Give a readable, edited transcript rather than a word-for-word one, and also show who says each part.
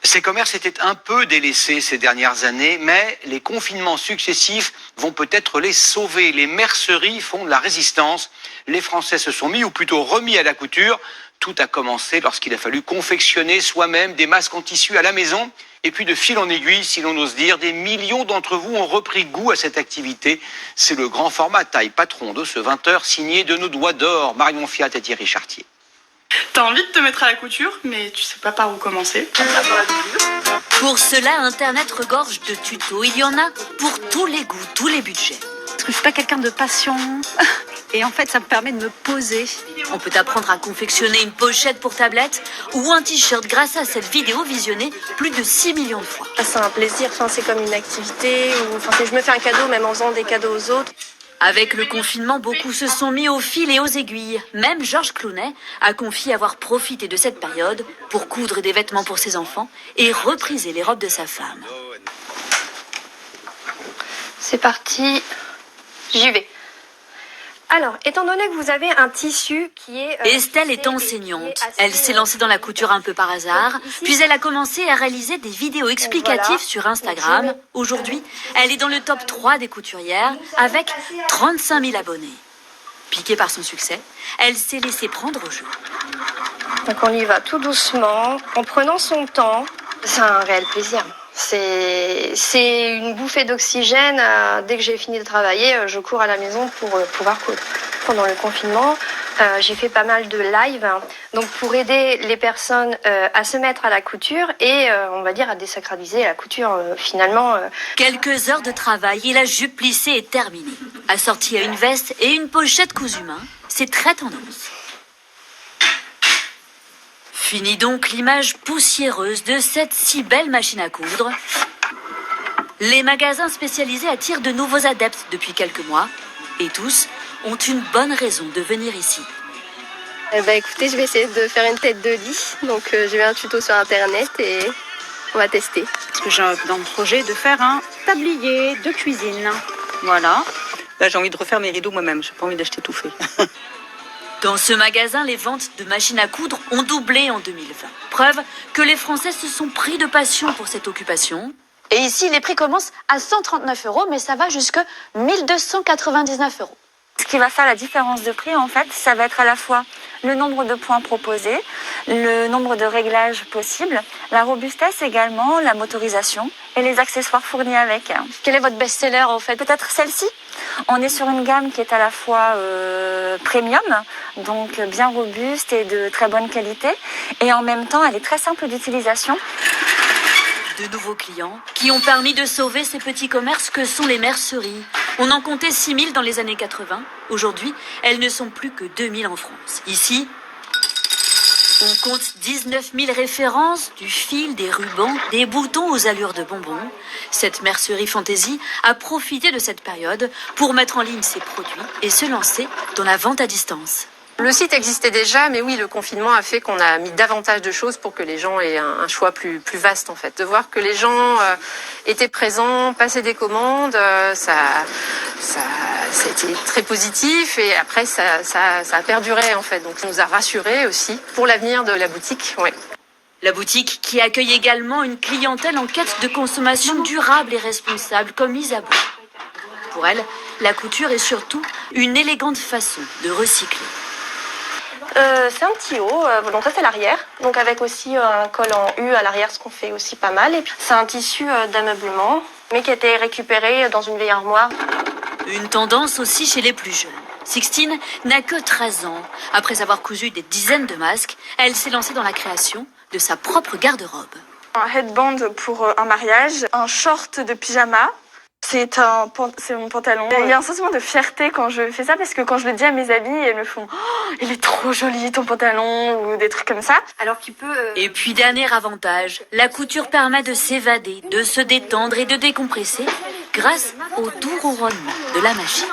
Speaker 1: Ces commerces étaient un peu délaissés ces dernières années, mais les confinements successifs vont peut-être les sauver. Les merceries font de la résistance. Les Français se sont mis, ou plutôt remis à la couture. Tout a commencé lorsqu'il a fallu confectionner soi-même des masques en tissu à la maison. Et puis de fil en aiguille, si l'on ose dire, des millions d'entre vous ont repris goût à cette activité. C'est le grand format taille patron de ce 20h signé de nos doigts d'or, Marion Fiat et Thierry Chartier.
Speaker 2: T'as envie de te mettre à la couture, mais tu sais pas par où commencer.
Speaker 3: Pour cela, Internet regorge de tutos. Il y en a pour tous les goûts, tous les budgets.
Speaker 4: Parce que je suis pas quelqu'un de patient. Et en fait, ça me permet de me poser.
Speaker 3: On peut apprendre à confectionner une pochette pour tablette ou un t-shirt grâce à cette vidéo visionnée plus de 6 millions de fois.
Speaker 5: C'est un plaisir, c'est comme une activité. Je me fais un cadeau même en faisant des cadeaux aux autres.
Speaker 3: Avec le confinement, beaucoup se sont mis au fil et aux aiguilles. Même Georges Clounet a confié avoir profité de cette période pour coudre des vêtements pour ses enfants et repriser les robes de sa femme.
Speaker 5: C'est parti, j'y vais. Alors, étant donné que vous avez un tissu qui est...
Speaker 3: Estelle est enseignante. Elle s'est lancée dans la couture un peu par hasard, puis elle a commencé à réaliser des vidéos explicatives sur Instagram. Aujourd'hui, elle est dans le top 3 des couturières avec 35 000 abonnés. Piquée par son succès, elle s'est laissée prendre au jeu.
Speaker 5: Donc on y va tout doucement, en prenant son temps. C'est un réel plaisir. C'est une bouffée d'oxygène. Dès que j'ai fini de travailler, je cours à la maison pour pouvoir coudre. Pendant le confinement, j'ai fait pas mal de live, donc pour aider les personnes à se mettre à la couture et on va dire à désacraliser la couture finalement.
Speaker 3: Quelques heures de travail et la jupe plissée est terminée. Assortie à une veste et une pochette cousue main, c'est très tendance. Fini donc l'image poussiéreuse de cette si belle machine à coudre. Les magasins spécialisés attirent de nouveaux adeptes depuis quelques mois et tous ont une bonne raison de venir ici.
Speaker 5: Écoutez, je vais essayer de faire une tête de lit. Donc j'ai vu un tuto sur internet et on va tester.
Speaker 4: Parce que j'ai dans le projet de faire un tablier de cuisine. Voilà.
Speaker 2: Là, j'ai envie de refaire mes rideaux moi-même. J'ai pas envie d'acheter tout fait.
Speaker 3: Dans ce magasin, les ventes de machines à coudre ont doublé en 2020. Preuve que les Français se sont pris de passion pour cette occupation.
Speaker 6: Et ici, les prix commencent à 139 €, mais ça va jusqu'à 1299 €.
Speaker 7: Ce qui va faire la différence de prix, en fait, ça va être à la fois le nombre de points proposés, le nombre de réglages possibles, la robustesse également, la motorisation et les accessoires fournis avec.
Speaker 6: Quel est votre best-seller, en fait?
Speaker 7: Peut-être celle-ci. On est sur une gamme qui est à la fois premium, donc bien robuste et de très bonne qualité, et en même temps, elle est très simple d'utilisation.
Speaker 3: De nouveaux clients qui ont permis de sauver ces petits commerces que sont les merceries. On en comptait 6 000 dans les années 80. Aujourd'hui, elles ne sont plus que 2 000 en France. Ici, on compte 19 000 références, du fil, des rubans, des boutons aux allures de bonbons. Cette mercerie fantaisie a profité de cette période pour mettre en ligne ses produits et se lancer dans la vente à distance.
Speaker 8: Le site existait déjà, mais oui, le confinement a fait qu'on a mis davantage de choses pour que les gens aient un choix plus vaste, en fait. De voir que les gens étaient présents, passaient des commandes, ça a été très positif et après, ça a perduré, en fait. Donc, ça nous a rassurés aussi pour l'avenir de la boutique, ouais.
Speaker 3: La boutique qui accueille également une clientèle en quête de consommation durable et responsable, comme Isabeau. Pour elle, la couture est surtout une élégante façon de recycler.
Speaker 5: C'est un petit haut, donc ça c'est l'arrière, donc avec aussi un col en U à l'arrière, ce qu'on fait aussi pas mal. Et puis c'est un tissu d'ameublement, mais qui a été récupéré dans une vieille armoire.
Speaker 3: Une tendance aussi chez les plus jeunes. Sixtine n'a que 13 ans. Après avoir cousu des dizaines de masques, elle s'est lancée dans la création de sa propre garde-robe.
Speaker 7: Un headband pour un mariage, un short de pyjama. C'est mon pantalon. Il y a un sentiment de fierté quand je fais ça parce que quand je le dis à mes amis, elles me font oh, il est trop joli ton pantalon ou des trucs comme ça.
Speaker 5: Alors qu'il peut...
Speaker 3: Et puis dernier avantage, la couture permet de s'évader, de se détendre et de décompresser grâce au doux ronronnement de la machine.